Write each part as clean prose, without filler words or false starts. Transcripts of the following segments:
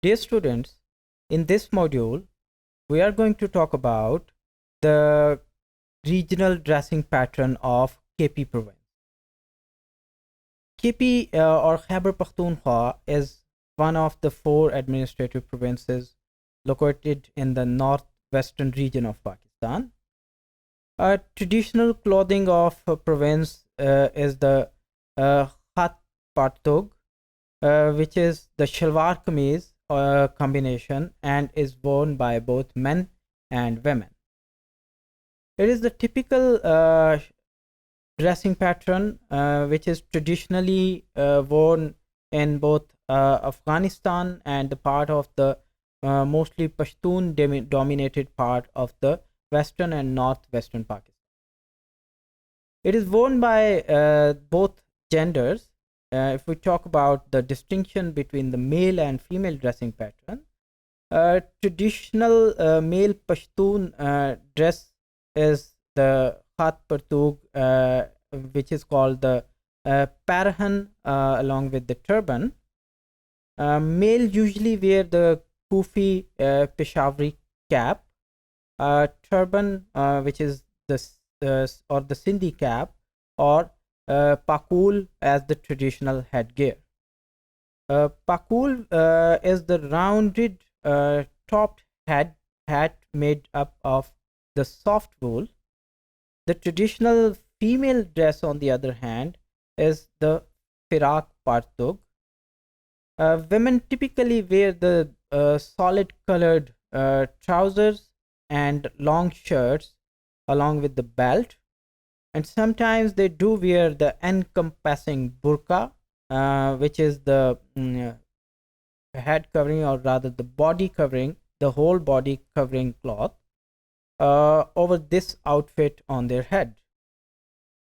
Dear students, in this module, we are going to talk about the regional dressing pattern of KP province. KP or Khyber Pakhtunkhwa is one of the 4 administrative provinces located in the northwestern region of Pakistan. Traditional clothing of province is the Khat Partug, which is the Shalwar Kameez combination and is worn by both men and women. It is the typical dressing pattern which is traditionally worn in both Afghanistan and the part of the mostly Pashtun dominated part of the western and northwestern Pakistan. It is worn by both genders. If we talk about the distinction between the male and female dressing pattern, traditional male Pashtun dress is the Khat Partug, which is called the Parahan along with the turban. Male usually wear the Kufi Peshawari cap, turban, which is the or the Sindhi cap, or pakul as the traditional headgear. Pakul is the rounded topped hat made up of the soft wool. The traditional female dress, on the other hand, is the firak partug. Women typically wear the solid colored trousers and long shirts along with the belt, and sometimes they do wear the encompassing burqa, which is the head covering, or rather the body covering, the whole body covering cloth over this outfit on their head.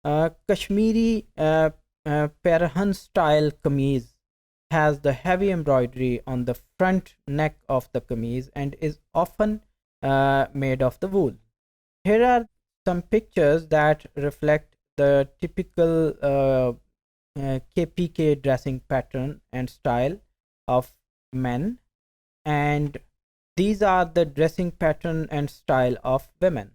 Kashmiri Parahan style kameez has the heavy embroidery on the front neck of the kameez and is often made of the wool. Here are some pictures that reflect the typical KPK dressing pattern and style of men, and these are the dressing pattern and style of women.